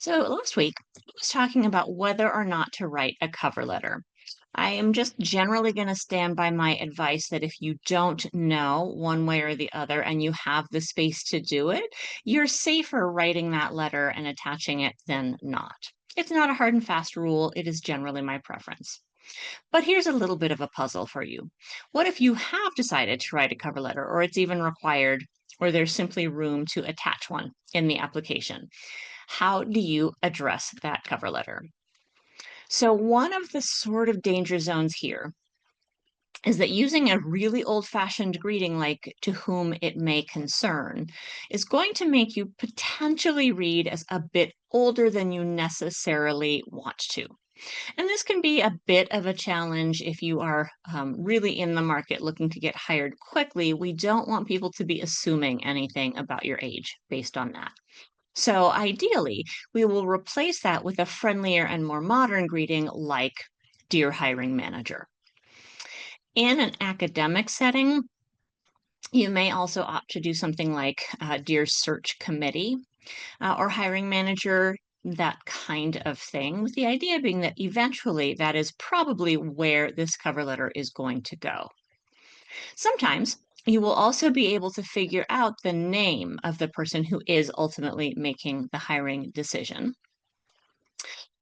So last week, I was talking about whether or not to write a cover letter. I am just generally going to stand by my advice that if you don't know one way or the other and you have the space to do it, you're safer writing that letter and attaching it than not. It's not a hard and fast rule, it is generally my preference. But here's a little bit of a puzzle for you. What if you have decided to write a cover letter, or it's even required, or there's simply room to attach one in the application? How do you address that cover letter? So, one of the sort of danger zones here is that using a really old fashioned greeting like to whom it may concern is going to make you potentially read as a bit older than you necessarily want to. And this can be a bit of a challenge if you are really in the market looking to get hired quickly. We don't want people to be assuming anything about your age based on that. So ideally, we will replace that with a friendlier and more modern greeting like Dear Hiring Manager. In an academic setting, you may also opt to do something like Dear Search Committee or Hiring Manager, that kind of thing, with the idea being that eventually that is probably where this cover letter is going to go. Sometimes you will also be able to figure out the name of the person who is ultimately making the hiring decision.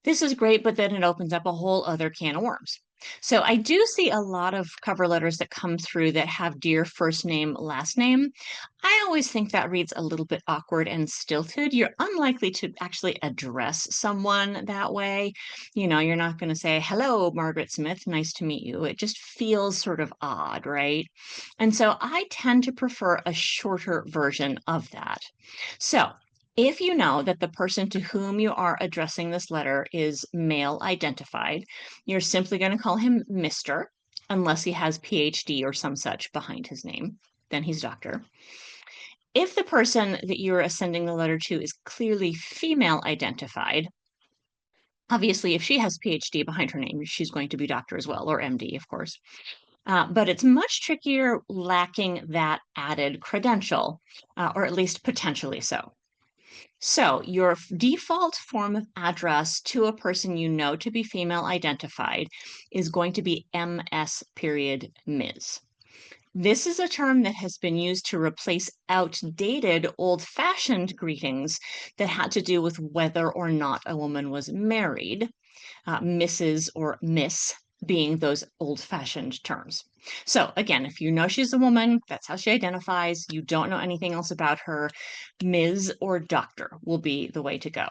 This is great, but then it opens up a whole other can of worms. So I do see a lot of cover letters that come through that have dear first name, last name. I always think that reads a little bit awkward and stilted. You're unlikely to actually address someone that way. You're not going to say, "Hello, Margaret Smith, nice to meet you." It just feels sort of odd, right? And so I tend to prefer a shorter version of that. So if you know that the person to whom you are addressing this letter is male identified, you're simply going to call him Mr. unless he has PhD or some such behind his name. Then he's Doctor. If the person that you're sending the letter to is clearly female identified, obviously, if she has PhD behind her name, she's going to be Doctor as well, or MD, of course. But it's much trickier lacking that added credential, or at least potentially so. So, your default form of address to a person you know to be female identified is going to be MS period Ms. This is a term that has been used to replace outdated, old fashioned greetings that had to do with whether or not a woman was married, Mrs. or Miss being those old fashioned terms. So, again, if you know she's a woman, that's how she identifies, you don't know anything else about her, Ms. or Doctor will be the way to go.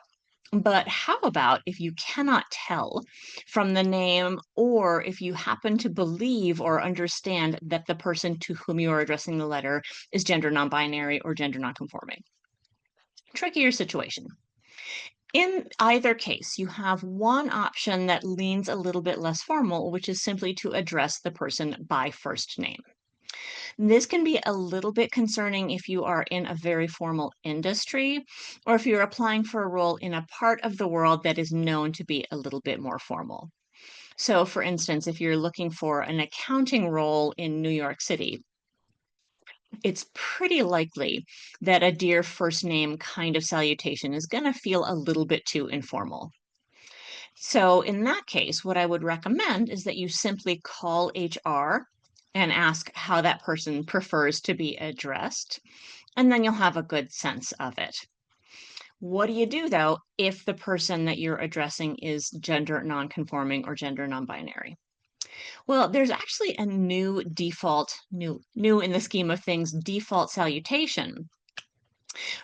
But how about if you cannot tell from the name, or if you happen to believe or understand that the person to whom you are addressing the letter is gender non binary or gender non conforming? Trickier situation. In either case, you have one option that leans a little bit less formal, which is simply to address the person by first name. This can be a little bit concerning if you are in a very formal industry or if you're applying for a role in a part of the world that is known to be a little bit more formal. So, for instance, if you're looking for an accounting role in New York City, it's pretty likely that a dear first name kind of salutation is going to feel a little bit too informal. So, in that case, what I would recommend is that you simply call HR and ask how that person prefers to be addressed, and then you'll have a good sense of it. What do you do though if the person that you're addressing is gender nonconforming or gender non-binary? Well, there's actually a new default, new in the scheme of things, default salutation,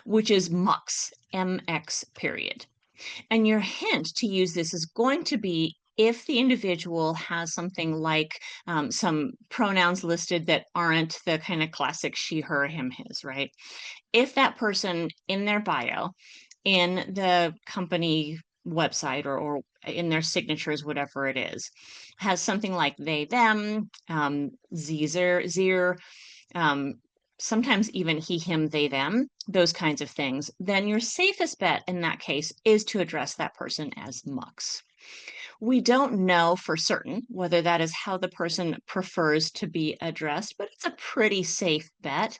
which is MUX, MX period. And your hint to use this is going to be if the individual has something like some pronouns listed that aren't the kind of classic she, her, him, his, right? If that person in their bio, in the company website or in their signatures, whatever it is, has something like they, them, zir, um, sometimes even he, him, they, them, those kinds of things, then your safest bet in that case is to address that person as Mux. We don't know for certain whether that is how the person prefers to be addressed, but it's a pretty safe bet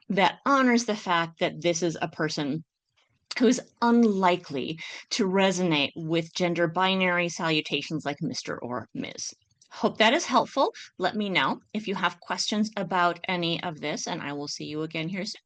that honors the fact that this is a person who is unlikely to resonate with gender binary salutations like Mr. or Ms. Hope that is helpful. Let me know if you have questions about any of this, and I will see you again here soon.